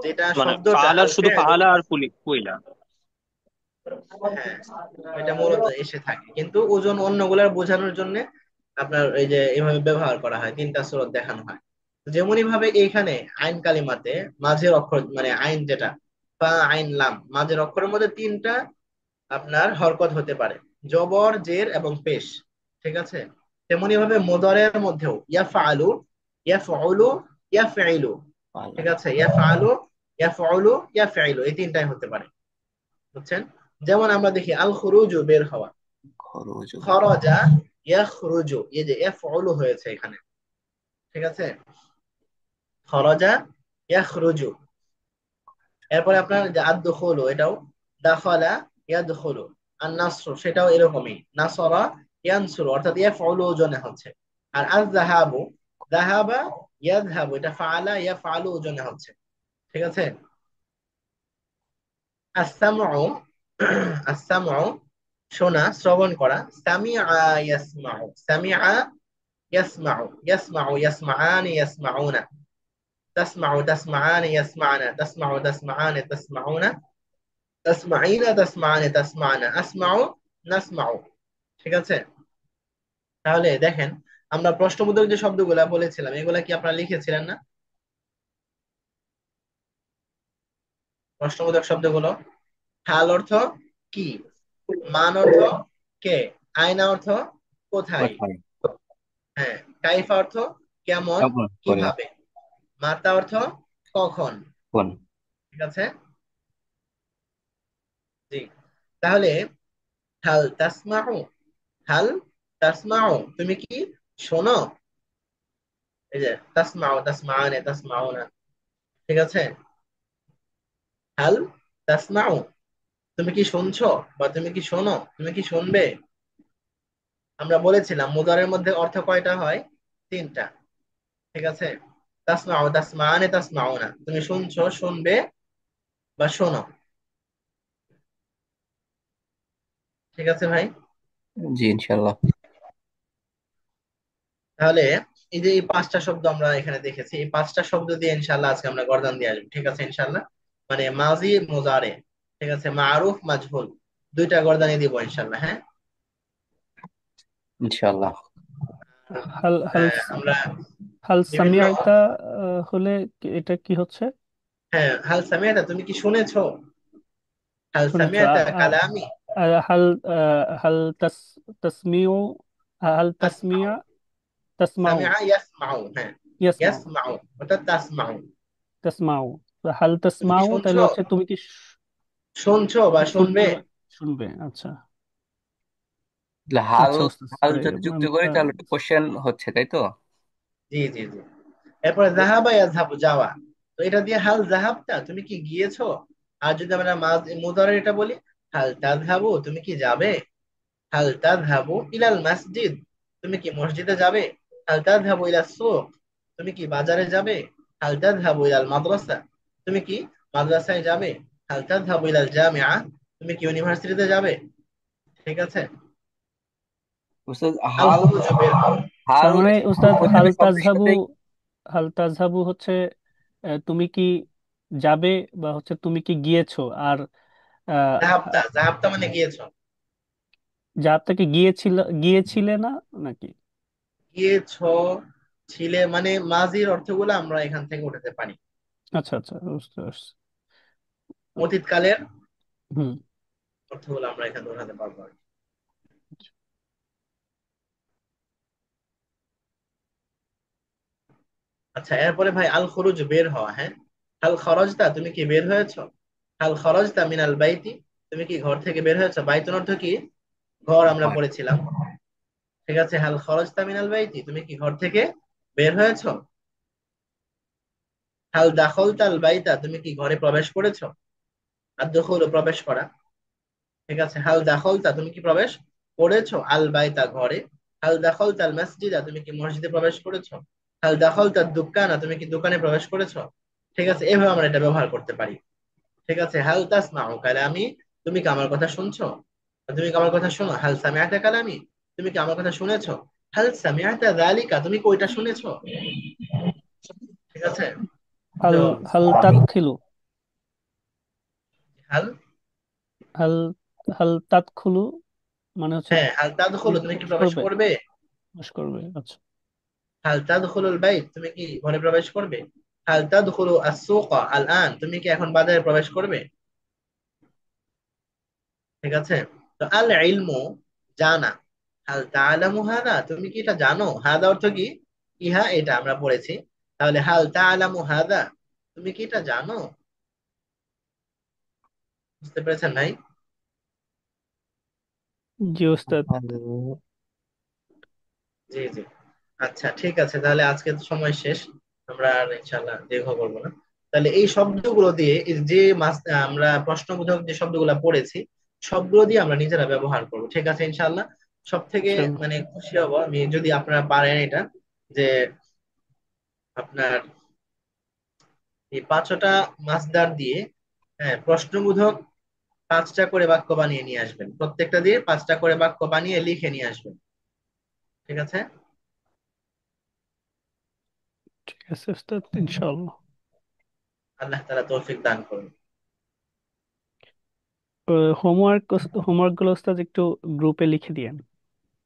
যেটা মানে শব্দটা ফালার আল শুধু ফেলু, ফালা আর কুইলা। হ্যাঁ, এটা মূলত এসে থাকে, কিন্তু ওজন অন্যগুলার বোঝানোর জন্য আপনার এই যে এইভাবে ব্যবহার করা হয়, তিনটা সুরত দেখানো হয়। যেমনই ভাবে এইখানে আইন কালিমাতে মাঝের অক্ষর মানে আইন যেটা বা আইন লাম, মাঝের অক্ষরের মধ্যে তিনটা আপনার হরকত হতে পারে, জবর, জের এবং পেশ। ঠিক আছে, তেমনি ভাবে মুদারের মধ্যেও ইয়াফআলু, ইয়াফউলু, ইয়াফইলু। ঠিক আছে, ইয়াফআলু, ইয়াফউলু, ইয়াফইলু, এই তিনটাই হতে পারে। বুঝছেন? যেমন আমরা দেখি আল খুরুজু, বের হওয়া। খরচ। খরাজা, ইয়াখরুজু, এই যে ইয়াফউলু হয়েছে এখানে। ঠিক আছে, খরাজা, ইয়াখরুজু। এরপরে আপনার যে আদ-দুখুলু, এটাও দাখালা, ইয়াদখুলু। আর নাসরু, সেটাও এরকমই, নাসরা, ইয়ানসুরু, অর্থাৎ ইয়াফউলু ওজনে হচ্ছে। আর আয-যাহাবু, যাহাবা, ইয়াযহাবু, এটা ফাআলা, ইয়াফআলু ওজনে হচ্ছে। ঠিক আছে। আস-সামউ, আস-সামউ, শোনা, শ্রবণ করা। সামিআ, ইয়াসমাউ, সামিআ, ইয়াসমাউ, ইয়াসমাউ, ইয়াসমাআনি, ইয়াসমাউনা। তাসমাউ, তাসমাআনি, ইয়াসমা'না, তাসমাউ, তাসমাআনি, তাসমাউনা। তাসমাইনা, তাসমানে, তাসমানা, আসমাউ, নাসমাউ। ঠিক আছে, তাহলে দেখেন, আমরা প্রশ্নবোধক যে শব্দগুলা বলেছিলাম এগুলা কি আপনারা লিখেছিলেন না? প্রশ্নবোধক শব্দগুলো, হাল অর্থ কি, মান অর্থ কে, আয়না অর্থ কোথায়, কোথায়? হ্যাঁ, কাইফা অর্থ কেমন, কেমন করে? কিভাবে, মাতা অর্থ কখন। কোন? ঠিক আছে, জি। তাহলে হাল তাসমাউ, হাল তাসমাউ, তুমি কি শোনো? এই যে তাসমাউ, তাসমাআনে, তাসমাউনা। ঠিক আছে, হাল তাসমাউ, তুমি কি শুনছো বা তুমি কি শোনো, তুমি কি শুনবে। আমরা বলেছিলাম মুদারের মধ্যে অর্থ কয়টা হয়? তিনটা। ঠিক আছে, তাসমাউ, তাসমাআনে, তাসমাউনা, তুমি শুনছো, শুনবে বা শোনো। ঠিক আছে ভাই। জি, ইনশাল্লাহ। তাহলে এই যে এই পাঁচটা শব্দ আমরা এখানে দেখেছি, এই পাঁচটা শব্দ দিয়ে ইনশাল্লাহ আজকে আমরা গর্দান দিয়ে আসবো। ঠিক আছে ইনশাল্লাহ, মানে মাজি, মুজারে, ঠিক আছে, মারুফ, মাজহুল, দুইটা গর্দানি দিব ইনশাল্লাহ। হ্যাঁ, ইনশাল্লাহ। হাল হাল আমরা হাল বিভিন্ন, সামিআতা হলে এটা কি হচ্ছে? হ্যাঁ, হাল সামিয়াতা, তুমি কি শুনেছো, হাল শুনেছ? সামিয়াতা কালামি। হাল হাল তাসমিউ, হাল তাসমিয়া, তাসমাউ, তাসমাউ, সামিআ ইয়াসমাউ, হ্যাঁ, ইয়াসমাউ, ইয়াসমাউ অর্থাৎ তাসমাউ, তাসমাউ। হাল তুমি কি তাসমাউ তাহলে শুনছো, হচ্ছে তুমি কি শুনছো বা শুনবে। শুনবে বা শুনবে। আচ্ছা, তাহলে হাল, আচ্ছা ওস্তাদ, হাল যদি যুক্ত করি তাহলে কোশ্চেন হচ্ছে, তাই তো? জি জি জি। এরপরে জাহাবা ইয়াযহাবু, যাওয়া। তো এটা দিয়ে হাল জাহাবতা, তুমি কি গিয়েছো। আর যদি আমরা মুদারে এটা বলি, হাল তাযহাবু, তুমি কি যাবে। হাল তাযহাবু ইলাল মসজিদ, তুমি কি মসজিদে যাবে। হাল তাযহাবু ইলাস সুক, তুমি কি বাজারে যাবে। হাল তাযহাবু ইলাল মাদ্রাসা, তুমি কি মাদ্রাসায় যাবে। হাল তাযহাবু ইলাল জামিআ, তুমি কি ইউনিভার্সিটিতে যাবে। ঠিক আছে, উস্তাদ, আল হাল, খুরুজ, বের হও। হাল তার মানে উস্তাদ হাল প্রতিটা শব্দের তাজহাবু, সাথেই। হাল তাজহাবু হচ্ছে তুমি কি যাবে বা হচ্ছে তুমি কি গিয়েছো। আর জাহাবতা, জাহাবতা মানে গিয়েছো। যা থেকে গিয়েছিল, গিয়েছিলে না নাকি? গিয়েছো, ছিলে, মানে মাজির অর্থগুলো আমরা এখান থেকে উঠাতে পারি। আচ্ছা আচ্ছা, বুঝতে পারছি। অতীত কালের হুম। অর্থগুলো আমরা এখানে উঠাতে পারবো আর কি। আচ্ছা, এরপরে ভাই আল খরুজ, বের হওয়া। হ্যাঁ, হাল খরজতা, তুমি কি বের হয়েছো। হাল খরজতা মিনাল বাইতি, তুমি কি ঘর থেকে বের হয়েছো। বাইতুন অর্থ কি, ঘর, আমরা হয়। পড়েছিলাম। ঠিক আছে, হাল খরজতা মিনাল বাইতি, তুমি কি ঘর থেকে বের হয়েছো। হাল দাখলতাল বাইতা, তুমি কি ঘরে প্রবেশ করেছো। আর দখল, প্রবেশ করা। ঠিক আছে, হাল দাখলতা, তুমি কি প্রবেশ করেছো আল বাইতা, ঘরে। হাল দাখলতাল মসজিদা, তুমি কি মসজিদে প্রবেশ করেছো। হাল দাখলতাদ দুকানা, তুমি কি দোকানে প্রবেশ করেছো। ঠিক আছে, এভাবে আমরা এটা ব্যবহার করতে পারি। ঠিক আছে, হাল তাসমাউ কালামি, তুমি কি আমার কথা শুনছো। তুমি কি আমার কথা শোনো। হাল সামিআতা কালামি, তুমি কি আমার কথা শুনেছো। হাল সামিআতা যালিকা, তুমি কি ওইটা শুনেছো। ঠিক আছে, হাল তো হাল তাদখিলু, হাল হাল হাল তাদখুলু মানে হচ্ছে হ্যাঁ, হাল তাদখুলু, ভিতরে তুমি কি প্রবেশ প্রবেশ করবে, করবে? প্রবেশ করবে, আচ্ছা। হাল তাদখুলুল বাইত, তুমি কি ঘরে প্রবেশ করবে? হাল তাদখুলু আস-সুকা আল আন, তুমি কি এখন বাজারে প্রবেশ করবে? ঠিক আছে। তো আল ইলমু, জানা। হাল তাআলামু হাদা, তুমি কি এটা জানো? হাদা অর্থ কি? ইহা, এটা আমরা পড়েছি। তাহলে হাল তাআলামু হাদা, তুমি কি এটা জানো? বুঝতে পেরেছেন ভাই? জি ওস্তাদ। জি জি। আচ্ছা ঠিক আছে, তাহলে আজকে তো সময় শেষ, আমরা আর ইনশাআল্লাহ দীর্ঘ করবো না। তাহলে এই শব্দগুলো দিয়ে এই যে আমরা প্রশ্নবোধক যে শব্দগুলো পড়েছি, সবগুলো দিয়ে আমরা নিজেরা ব্যবহার করবো, ঠিক আছে ইনশাআল্লাহ। সব থেকে ইনশাআল্লাহ। মানে খুশি হব আমি যদি আপনারা পারেন এটা, যে আপনার এই পাঁচটা মাসদার দিয়ে, হ্যাঁ, প্রশ্নবোধক পাঁচটা করে বাক্য বানিয়ে নিয়ে আসবেন, প্রত্যেকটা দিয়ে পাঁচটা করে বাক্য বানিয়ে লিখে নিয়ে আসবেন, ঠিক আছে। ঠিক আছে ওস্তাদ, ইনশাআল্লাহ। আল্লাহ তাআলা তৌফিক দান করুন। হোমওয়ার্ক, হোমওয়ার্ক গুলো ওস্তাদ একটু গ্রুপে লিখে দিয়েন।